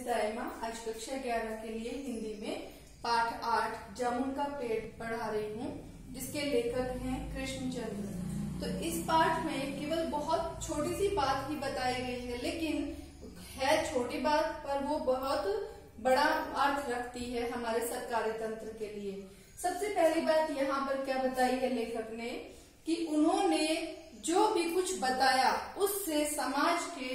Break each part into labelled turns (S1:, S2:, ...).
S1: दाइमा। आज कक्षा 11 के लिए हिंदी में पाठ 8 जामुन का पेड़ पढ़ा रही हूँ, जिसके लेखक हैं कृष्णचंद्र। तो इस पाठ में केवल बहुत छोटी सी बात ही बताई गई है, लेकिन है छोटी बात पर वो बहुत बड़ा अर्थ रखती है हमारे सरकारी तंत्र के लिए। सबसे पहली बात यहाँ पर क्या बताई है लेखक ने कि उन्होंने जो भी कुछ बताया उससे समाज के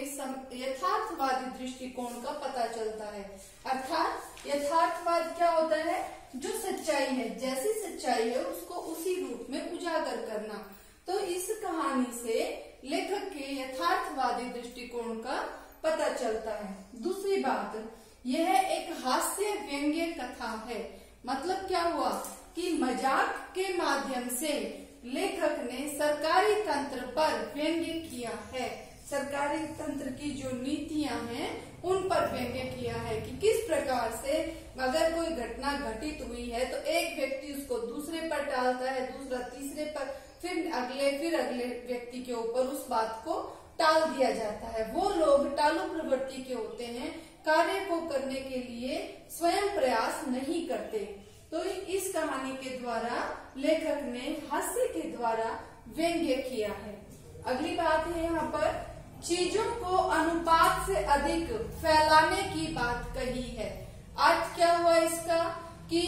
S1: यथार्थवादी दृष्टिकोण का पता चलता है। अर्थात यथार्थवाद क्या होता है? जो सच्चाई है, जैसी सच्चाई है उसको उसी रूप में उजागर करना। तो इस कहानी से लेखक के यथार्थवादी दृष्टिकोण का पता चलता है। दूसरी बात, यह एक हास्य व्यंग्य कथा है। मतलब क्या हुआ कि मजाक के माध्यम से लेखक ने सरकारी तंत्र पर व्यंग्य किया है। सरकारी तंत्र की जो नीतियां हैं उन पर व्यंग्य किया है कि किस प्रकार से अगर कोई घटना घटित हुई है तो एक व्यक्ति उसको दूसरे पर टालता है, दूसरा तीसरे पर, फिर अगले व्यक्ति के ऊपर उस बात को टाल दिया जाता है। वो लोग टालू प्रवृत्ति के होते हैं, कार्य को करने के लिए स्वयं प्रयास नहीं करते। तो इस कहानी के द्वारा लेखक ने हास्य के द्वारा व्यंग्य किया है। अगली बात है यहाँ पर चीजों को अनुपात से अधिक फैलाने की बात कही है। अर्थ क्या हुआ इसका कि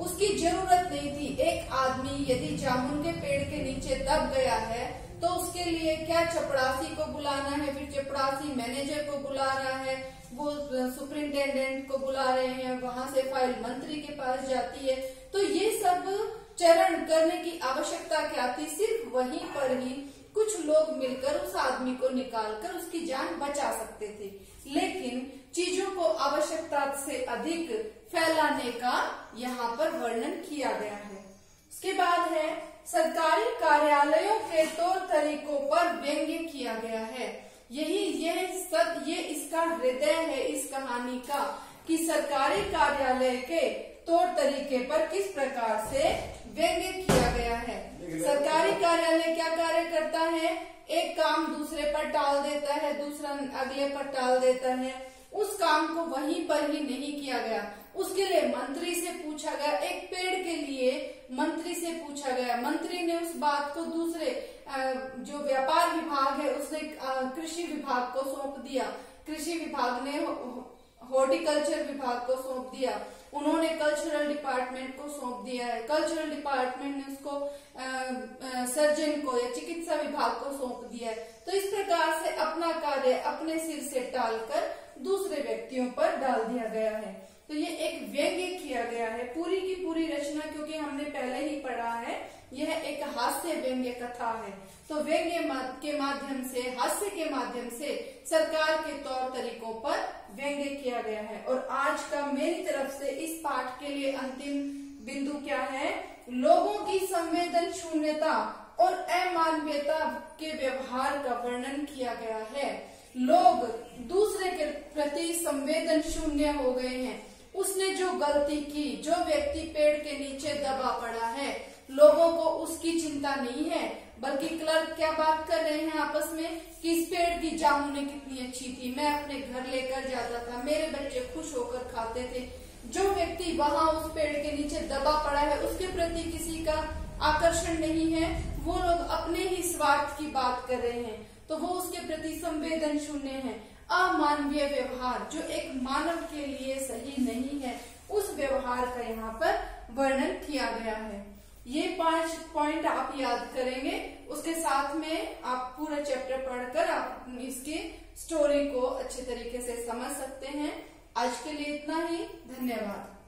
S1: उसकी जरूरत नहीं थी। एक आदमी यदि जामुन के पेड़ के नीचे दब गया है तो उसके लिए क्या चपरासी को बुलाना है, फिर चपरासी मैनेजर को बुला रहा है, वो सुपरिंटेंडेंट को बुला रहे हैं, वहां से फाइल मंत्री के पास जाती है। तो ये सब चरण करने की आवश्यकता क्या थी? सिर्फ वहीं पर ही कुछ लोग मिलकर उस आदमी को निकालकर उसकी जान बचा सकते थे। लेकिन चीजों को आवश्यकता से अधिक फैलाने का यहाँ पर वर्णन किया गया है। उसके बाद है सरकारी कार्यालयों के तौर तरीकों पर व्यंग्य किया गया है। ये इसका हृदय है इस कहानी का कि सरकारी कार्यालय के तौर तरीके पर किस प्रकार से व्यंग्य किया गया है। सरकारी कार्यालय क्या कार्य करता है? एक काम दूसरे पर टाल देता है, दूसरा अगले पर टाल देता है। उस काम को वहीं पर ही नहीं किया गया, उसके लिए मंत्री से पूछा गया। एक पेड़ के लिए मंत्री से पूछा गया, मंत्री ने उस बात को दूसरे जो व्यापार विभाग है उसने कृषि विभाग को सौंप दिया, कृषि विभाग ने हॉर्टिकल्चर विभाग को सौंप दिया, उन्होंने कल्चरल डिपार्टमेंट को सौंप दिया है, कल्चरल डिपार्टमेंट ने उसको सर्जन को या चिकित्सा विभाग को सौंप दिया है। तो इस प्रकार से अपना कार्य अपने सिर से टालकर दूसरे व्यक्तियों पर डाल दिया गया है। तो ये एक व्यंग्य किया गया है। पूरी की पूरी रचना, क्योंकि हमने पहले ही पढ़ा है, यह एक हास्य व्यंग्य कथा है। तो व्यंग्य के माध्यम से, हास्य के माध्यम से सरकार के तौर तरीकों पर व्यंग्य किया गया है। और आज का मेरी तरफ से इस पाठ के लिए अंतिम बिंदु क्या है? लोगों की संवेदन शून्यता और अमानवीयता के व्यवहार का वर्णन किया गया है। लोग दूसरे के प्रति संवेदन शून्य हो गए हैं। उसने जो गलती की, जो व्यक्ति पेड़ के नीचे दबा पड़ा है, लोगों को उसकी चिंता नहीं है, बल्कि क्लर्क क्या बात कर रहे हैं आपस में कि इस पेड़ की जामुनें कितनी अच्छी थी, मैं अपने घर लेकर जाता था, मेरे बच्चे खुश होकर खाते थे। जो व्यक्ति वहां उस पेड़ के नीचे दबा पड़ा है उसके प्रति किसी का आकर्षण नहीं है, वो लोग अपने ही स्वार्थ की बात कर रहे हैं, तो वो उसके प्रति संवेदन शून्य है। अमानवीय व्यवहार जो एक मानव के लिए सही नहीं है, उस व्यवहार का यहाँ पर वर्णन किया गया है। ये 5 पॉइंट आप याद करेंगे, उसके साथ में आप पूरा चैप्टर पढ़कर आप इसके स्टोरी को अच्छे तरीके से समझ सकते हैं। आज के लिए इतना ही। धन्यवाद।